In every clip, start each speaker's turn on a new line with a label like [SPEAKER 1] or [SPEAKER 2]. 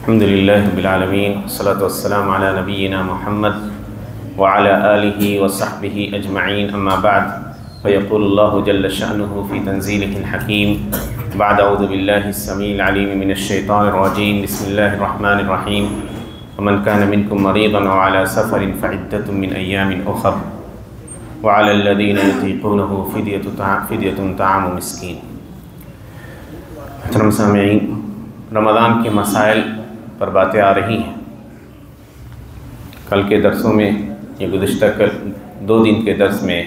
[SPEAKER 1] الحمد للہ رب العالمین والصلاة والسلام علی نبینا محمد وعلی آلہ وصحبہ اجمعین اما بعد فیقول اللہ جل شأنہ فی تنزیلہ الحکیم بعد اعوذ باللہ السمیع العلیم من الشیطان الرجیم بسم اللہ الرحمن الرحیم ومن كان منکم مریضا وعلی سفر فعدۃ من ایام اخر وعلی الذین یطیقونہ فدیۃ طعام مسکین۔ محترم سامعین، رمضان کے مسائل پر باتیں آ رہی ہیں۔ کل کے درسوں میں یہ گزشتہ 2 دن کے درس میں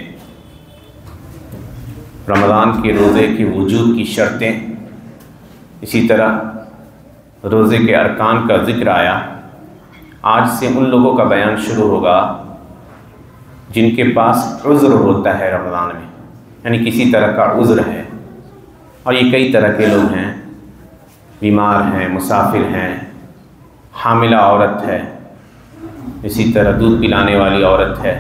[SPEAKER 1] رمضان کے روزے کے وجوب کی شرطیں، اسی طرح روزے کے ارکان کا ذکر آیا۔ آج سے ان لوگوں کا بیان شروع ہوگا جن کے پاس عذر ہوتا ہے رمضان میں، یعنی کسی طرح کا عذر ہے، اور یہ کئی طرح کے لوگ ہیں، بیمار ہیں، مسافر ہیں، حاملہ عورت ہے، اسی طرح دودھ پلانے والی عورت ہے،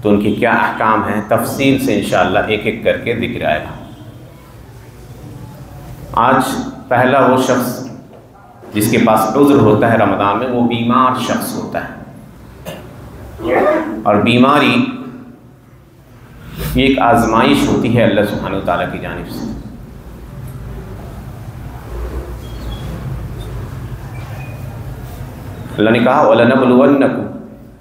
[SPEAKER 1] تو ان کے کیا احکام ہیں تفصیل سے انشاءاللہ ایک ایک کر کے ذکر آئے گا۔ آج پہلا وہ شخص جس کے پاس عذر ہوتا ہے رمضان میں، وہ بیمار شخص ہوتا ہے، اور بیماری یہ ایک آزمائش ہوتی ہے اللہ سبحانہ وتعالیٰ کی جانب سے۔ اللہ نے کہا وَلَنَبْلُوَنَّكُمْ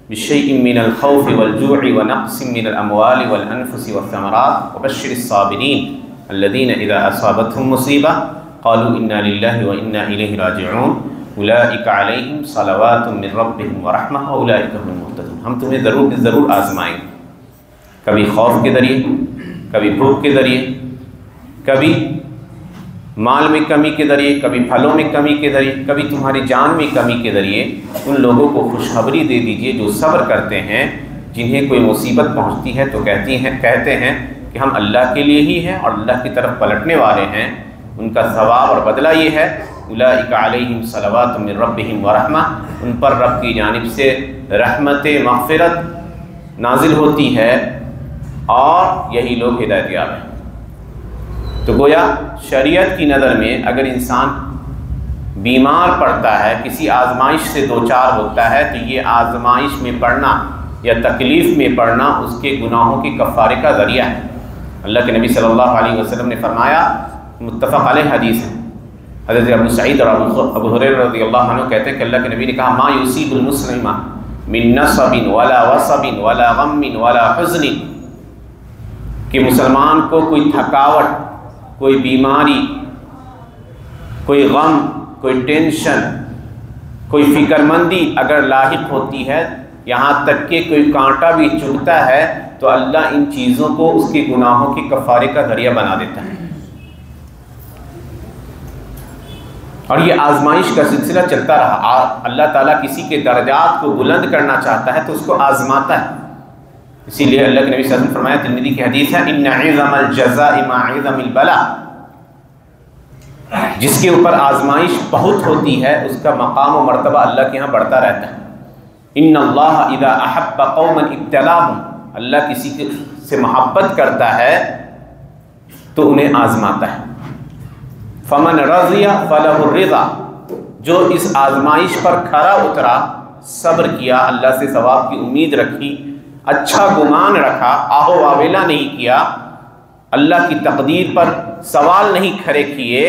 [SPEAKER 1] بِشَيْءٍ مِّنَ الْخَوْفِ وَالْجُوعِ وَنَقْصٍ مِّنَ الْأَمْوَالِ وَالْأَنفُسِ وَالثَّمَرَاتِ وَبَشِّرِ الصَّابِرِينَ الَّذِينَ إِذَا أَصَابَتْهُمْ مُصِيبَةٌ قَالُوا إِنَّا لِلَّهِ وَإِنَّا إِلَيْهِ رَاجِعُونَ أُولَٰئِكَ عَلَيْهِمْ صَلَوَاتٌ مِّن رَّبِّهِمْ وَرَحْمَةٌ وَأُولَٰئِكَ هُمُ الْمُهْتَدُونَ۔ ہم تمہیں ضرور آزمائیں گے، کبھی خوف کے ذریعے، کبھی بھوک کے ذریعے، کبھی مال میں کمی کے ذریعے، کبھی پھلوں میں کمی کے ذریعے، کبھی تمہاری جان میں کمی کے ذریعے۔ ان لوگوں کو خوشخبری دے دیجئے جو صبر کرتے ہیں، جنہیں کوئی مصیبت پہنچتی ہے تو کہتے ہیں کہ ہم اللہ کے لیے ہی ہیں اور اللہ کی طرف پلٹنے والے ہیں۔ ان کا ثواب اور بدلہ یہ ہے اولئک علیہم صلوات من ربہم ورحمہ، ان پر رب کی جانب سے رحمت مغفرت نازل ہوتی ہے، اور یہی لوگ ہدایت یاب ہیں۔ تو گویا شریعت کی نظر میں اگر انسان بیمار پڑتا ہے، کسی آزمائش سے دوچار ہوتا ہے، تو یہ آزمائش میں پڑنا یا تکلیف میں پڑنا اس کے گناہوں کے کفارے کا ذریعہ ہے۔ اللہ کے نبی صلی اللہ علیہ وسلم نے فرمایا، متفق علیہ حدیث ہے، حضرت ابو سعید اور ابو ہریرہ رضی اللہ عنہ کہتے ہیں کہ اللہ کے نبی نے کہا ما یصیب المسلم من نصب ولا وصب ولا غم ولا حزن، کہ مسلمان کو کوئی تھکاوٹ، کوئی بیماری، کوئی غم، کوئی ٹینشن، کوئی فکر مندی اگر لاحق ہوتی ہے، یہاں تک کہ کوئی کانٹا بھی چبھتا ہے، تو اللہ ان چیزوں کو اس کے گناہوں کے کفارے کا ذریعہ بنا دیتا ہے۔ اور یہ آزمائش کا سلسلہ چلتا رہا۔ اللہ تعالیٰ کسی کے درجات کو بلند کرنا چاہتا ہے تو اس کو آزماتا ہے۔ اسی لیے اللہ کے نبی صلی اللہ علیہ وسلم فرمایا، ترمذی کی حدیث ہے، ان عظم الجزاء مع عظم البلاء، جس کے اوپر آزمائش بہت ہوتی ہے اس کا مقام و مرتبہ اللہ کے ہاں بڑھتا رہتا ہے۔ ان اللہ اذا احب قوما ابتلاهم، اللہ کسی سے محبت کرتا ہے تو انہیں آزماتا ہے۔ فمن رضی فلہ الرضا، جو اس آزمائش پر کھرا اترا، صبر کیا، اللہ سے ثواب کی امید رکھی، اچھا گمان رکھا، آہو واویلا نہیں کیا، اللہ کی تقدیر پر سوال نہیں کھڑے کیے،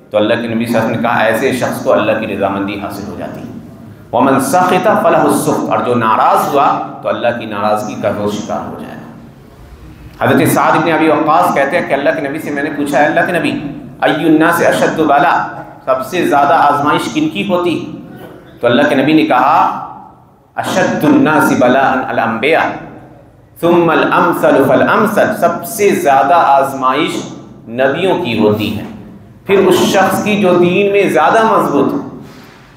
[SPEAKER 1] تو اللہ کے نبی صلی اللہ علیہ وسلم نے کہا ایسے شخص کو اللہ کی رضامندی حاصل ہو جاتی ہے۔ ومن سخط فلہ السخط، اور جو ناراض ہوا تو اللہ کی ناراضگی کا وہ شکار ہو جائے گا۔ حضرت سعد بن ابی وقاص کہتے ہیں کہ اللہ کے نبی سے میں نے پوچھا، ہے اللہ کے نبی ای الناس اشد بلا، سب سے زیادہ آزمائش کن کی ہوتی؟ تو اللہ کے نبی نے کہا اشد الناس بلاء الانبیاء ثم الامثل فالامثل، سب سے زیادہ آزمائش نبیوں کی ہوتی ہے، پھر اس شخص کی جو دین میں زیادہ مضبوط ہو۔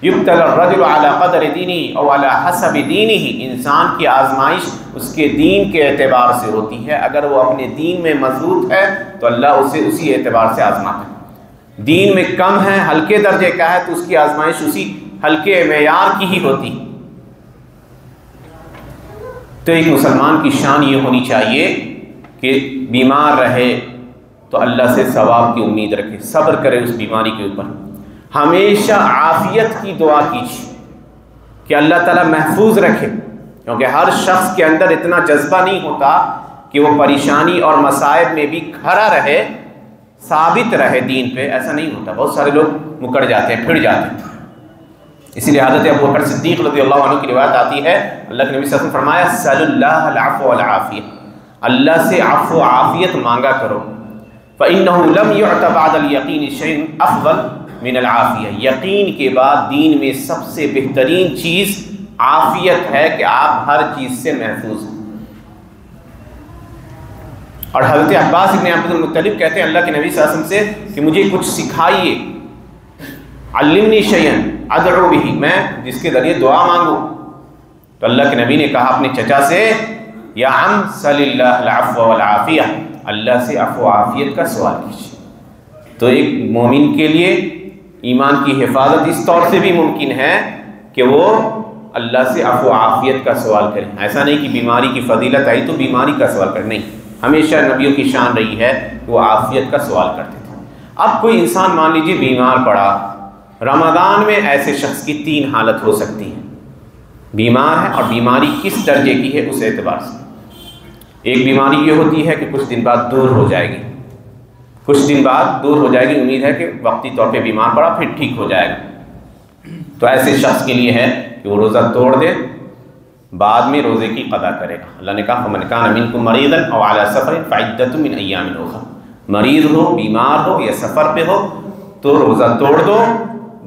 [SPEAKER 1] یبتلی الرجل علی قدر دینہ او علی حسب دینہ، انسان کی آزمائش اس کے دین کے اعتبار سے ہوتی ہے۔ اگر وہ اپنے دین میں مضبوط ہے تو اللہ اسے اسی اعتبار سے آزماتا ہے۔ دین میں کم ہے، ہلکے درجے کا ہے، تو اس کی آزمائش اسی ہلکے معیار کی ہی ہوتی۔ تو ایک مسلمان کی شان یہ ہونی چاہیے کہ بیمار رہے تو اللہ سے ثواب کی امید رکھے، صبر کرے اس بیماری کے اوپر، ہمیشہ عافیت کی دعا کیجیے کہ اللہ تعالیٰ محفوظ رکھے، کیونکہ ہر شخص کے اندر اتنا جذبہ نہیں ہوتا کہ وہ پریشانی اور مصائب میں بھی کھڑا رہے، ثابت رہے دین پہ، ایسا نہیں ہوتا۔ بہت سارے لوگ مکر جاتے ہیں، پھر جاتے ہیں۔ اسی لیے حضرت ابو بکر صدیق رضی اللہ عنہ کی روایت آتی ہے، اللہ کے نبی صلی اللہ علیہ وسلم فرمایا سل اللہ العفو والعافیہ، اللہ سے عفو و عافیت مانگا کرو، فإنه لم يعط بعد اليقین شیء افضل من العافیہ، یقین کے بعد دین میں سب سے بہترین چیز عافیت ہے کہ آپ ہر چیز سے محفوظ ہیں۔ اور حضرت عباس ابن عبد المطلب کہتے ہیں اللہ کے نبی صلی اللہ علیہ وسلم سے کہ مجھے کچھ سکھائیے، علمنی شیئا ادعو بہ، میں جس کے ذریعے دعا مانگوں۔ تو اللہ کے نبی نے کہا اپنے چچا سے یا عم صلی اللہ العفو والعافیہ، اللہ سے عفو و عافیت کا سوال کیجیے۔ تو ایک مومن کے لیے ایمان کی حفاظت اس طور سے بھی ممکن ہے کہ وہ اللہ سے عفو و عافیت کا سوال کریں۔ ایسا نہیں کہ بیماری کی فضیلت آئی تو بیماری کا سوال کریں، نہیں، ہمیشہ نبیوں کی شان رہی ہے کہ وہ عافیت کا سوال کرتے تھے۔ اب کوئی انسان مان لیجیے بیمار پڑا، رمضان میں ایسے شخص کی 3 حالت ہو سکتی ہے، بیمار ہے اور بیماری کس درجے کی ہے اس اعتبار سے۔ ایک بیماری یہ ہوتی ہے کہ کچھ دن بعد دور ہو جائے گی، کچھ دن بعد دور ہو جائے گی، امید ہے کہ وقتی طور پہ بیمار پڑا پھر ٹھیک ہو جائے گا۔ تو ایسے شخص کے لیے ہے کہ وہ روزہ توڑ دے، بعد میں روزے کی قضا کرے گا۔ اللہ نے کہا فَمَنْ كَانَ مِنْكُمْ مَرِيضًا أَوْ عَلَى سَفَرٍ فَعِدَّةٌ مِنْ أَيَّامٍ أُخَرَ، مریض ہو، بیمار ہو یا سفر پہ ہو تو روزہ توڑ دو،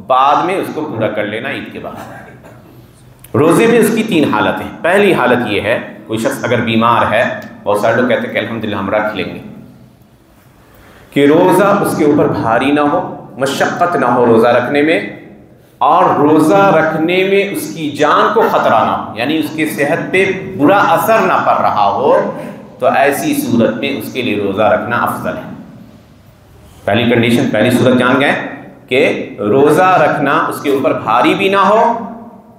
[SPEAKER 1] بعد میں اس کو پورا کر لینا عید کے بعد۔ روزے میں اس کی 3 حالتیں۔ پہلی حالت یہ ہے کوئی شخص اگر بیمار ہے، بہت سارے لوگ کہتے ہیں کہ الحمدللہ ہم رکھ لیں گے، کہ روزہ اس کے اوپر بھاری نہ ہو، مشقت نہ ہو روزہ رکھنے میں، اور روزہ رکھنے میں اس کی جان کو خطرہ نہ ہو، یعنی اس کی صحت پہ برا اثر نہ پڑ رہا ہو، تو ایسی صورت میں اس کے لیے روزہ رکھنا افضل ہے۔ پہلی کنڈیشن، پہلی صورت جان گئے کہ روزہ رکھنا اس کے اوپر بھاری بھی نہ ہو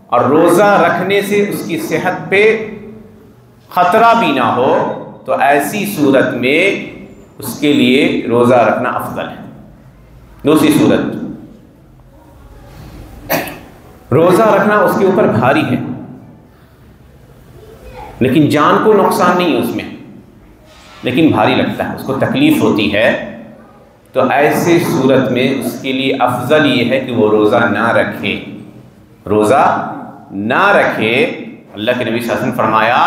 [SPEAKER 1] اور روزہ رکھنے سے اس کی صحت پہ خطرہ بھی نہ ہو، تو ایسی صورت میں اس کے لیے روزہ رکھنا افضل ہے۔ دوسری صورت، روزہ رکھنا اس کے اوپر بھاری ہے لیکن جان کو نقصان نہیں ہے اس میں، لیکن بھاری لگتا ہے، اس کو تکلیف ہوتی ہے، تو ایسے صورت میں اس کے لیے افضل یہ ہے کہ وہ روزہ نہ رکھے، روزہ نہ رکھے۔ اللہ کے نبی صلی اللہ علیہ وسلم فرمایا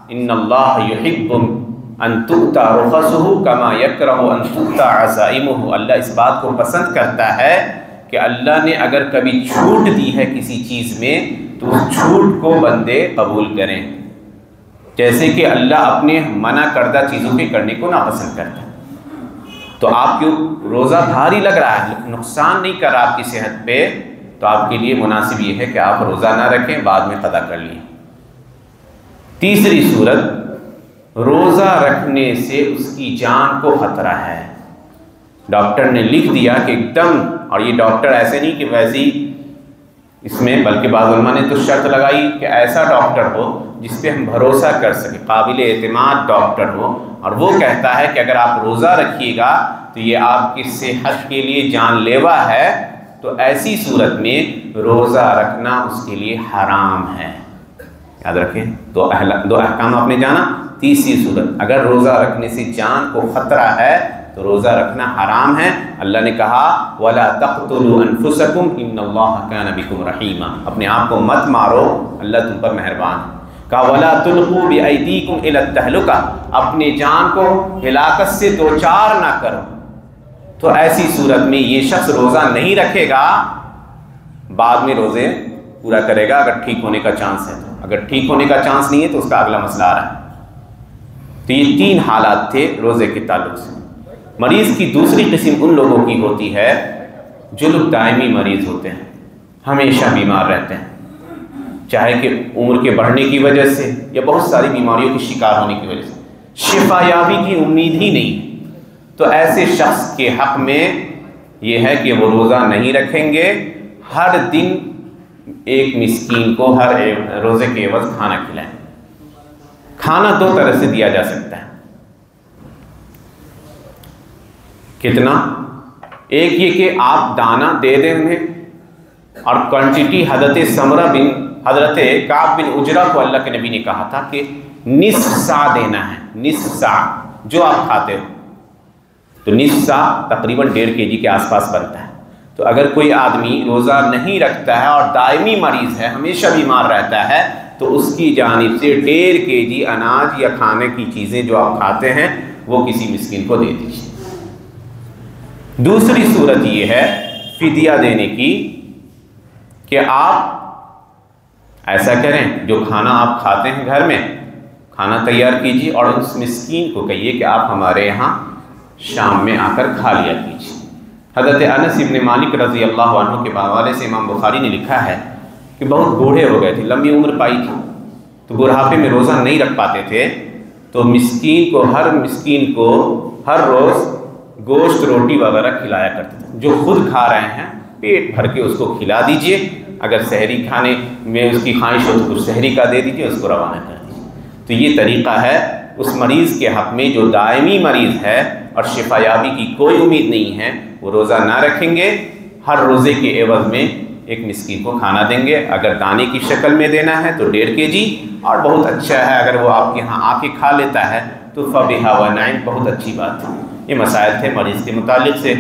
[SPEAKER 1] ان اللہ یحب ان تؤتى رخصه كما يكره ان تؤتى عزائمه، اللہ اس بات کو پسند کرتا ہے کہ اللہ نے اگر کبھی چھوٹ دی ہے کسی چیز میں تو اس چھوٹ کو بندے قبول کریں، جیسے کہ اللہ اپنے منع کردہ چیزوں کے کرنے کو ناپسند کرتا ہے۔ تو آپ کو روزہ بھاری لگ رہا ہے، نقصان نہیں کر رہا آپ کی صحت پہ، تو آپ کے لیے مناسب یہ ہے کہ آپ روزہ نہ رکھیں، بعد میں قضا کر لیں۔ تیسری صورت، روزہ رکھنے سے اس کی جان کو خطرہ ہے، ڈاکٹر نے لکھ دیا کہ ایک دم، اور یہ ڈاکٹر ایسے نہیں کہ ویسی اس میں، بلکہ بعض علماء نے تو شرط لگائی کہ ایسا ڈاکٹر ہو جس پہ ہم بھروسہ کر سکیں، قابل اعتماد ڈاکٹر ہو، اور وہ کہتا ہے کہ اگر آپ روزہ رکھیے گا تو یہ آپ کی صحت کے لیے جان لیوا ہے، تو ایسی صورت میں روزہ رکھنا اس کے لیے حرام ہے۔ یاد رکھیں، دو احکام آپ نے جانا۔ تیسری صورت، اگر روزہ رکھنے سے جان کو خطرہ ہے تو روزہ رکھنا حرام ہے۔ اللہ نے کہا وَلَا تَقْتُلُوا أَنفُسَكُمْ إِنَّ اللَّهَ كَانَ بِكُمْ رَحِيمًا، اپنے آپ کو مت مارو، اللہ تم پر مہربان ہے۔ کہا وَلَا تُلْقُوا بِأَيْدِيكُمْ إِلَى التَّهْلُكَةِ، اپنے جان کو ہلاکت سے دوچار نہ کرو۔ تو ایسی صورت میں یہ شخص روزہ نہیں رکھے گا، بعد میں روزے پورا کرے گا اگر ٹھیک ہونے کا چانس ہے، تو اگر ٹھیک ہونے کا چانس نہیں ہے تو اس کا اگلا مسئلہ آ رہا ہے۔ تو یہ 3 حالات تھے روزے کے تعلق سے۔ مریض کی دوسری قسم ان لوگوں کی ہوتی ہے جو لوگ دائمی مریض ہوتے ہیں، ہمیشہ بیمار رہتے ہیں، چاہے کہ عمر کے بڑھنے کی وجہ سے یا بہت ساری بیماریوں کے شکار ہونے کی وجہ سے شفا یابی کی امید ہی نہیں ہے۔ تو ایسے شخص کے حق میں یہ ہے کہ وہ روزہ نہیں رکھیں گے، ہر دن ایک مسکین کو ہر روزے کے عوض کھانا کھلائیں۔ کھانا 2 طرح سے دیا جا سکتا ہے۔ کتنا؟ ایک یہ کہ آپ دانہ دے دیں انہیں اور کوانٹٹی حضرت کعب بن اجرہ کو اللہ کے نبی نے کہا تھا کہ نصف سا دینا ہے، نصف سا جو آپ کھاتے ہو، تو نصف سا تقریباً 1.5 kg کے آس پاس بنتا ہے۔ تو اگر کوئی آدمی روزہ نہیں رکھتا ہے اور دائمی مریض ہے، ہمیشہ بیمار رہتا ہے، تو اس کی جانب سے 1.5 kg اناج یا کھانے کی چیزیں جو آپ کھاتے ہیں وہ کسی مسکین کو دے دیجیے۔ دوسری صورت یہ ہے فدیہ دینے کی کہ آپ ایسا کریں، جو کھانا آپ کھاتے ہیں گھر میں کھانا تیار کیجیے اور اس مسکین کو کہیے کہ آپ ہمارے یہاں شام میں آ کر کھا لیا کیجیے۔ حضرت انس ابن مالک رضی اللہ عنہ کے حوالے سے امام بخاری نے لکھا ہے کہ بہت بوڑھے ہو گئے تھے، لمبی عمر پائی تھی، تو بڑھاپے میں روزہ نہیں رکھ پاتے تھے، تو ہر مسکین کو ہر روز گوشت روٹی وغیرہ کھلایا کرتے تھے۔ جو خود کھا رہے ہیں پیٹ بھر کے اس کو کھلا دیجئے، اگر سحری کھانے میں اس کی خواہش ہو تو کچھ سحری کا دے دیجئے، اس کو روانہ کر دیجئے۔ تو یہ طریقہ ہے اس مریض کے حق میں جو دائمی مریض ہے اور شفا یابی کی کوئی امید نہیں ہے، وہ روزہ نہ رکھیں گے، ہر روزے کے عوض میں ایک مسکین کو کھانا دیں گے۔ اگر دانے کی شکل میں دینا ہے تو 1.5 kg، اور بہت اچھا ہے اگر وہ آپ کے یہاں آ کے کھا لیتا ہے تو فبہا ونعم، بہت اچھی بات ہے۔ یہ مسائل تھے مریض کے متعلق سے۔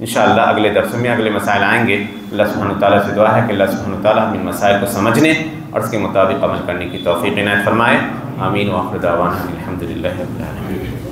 [SPEAKER 1] انشاءاللہ اگلے درس میں اگلے مسائل آئیں گے۔ اللہ سبحانہ وتعالیٰ سے دعا ہے کہ اللہ سبحانہ وتعالیٰ ہمیں مسائل کو سمجھنے اور اس کے مطابق عمل کرنے کی توفیق عنایت فرمائے۔ آمین۔ وآخر دعوانا الحمدللہ رب العالمین۔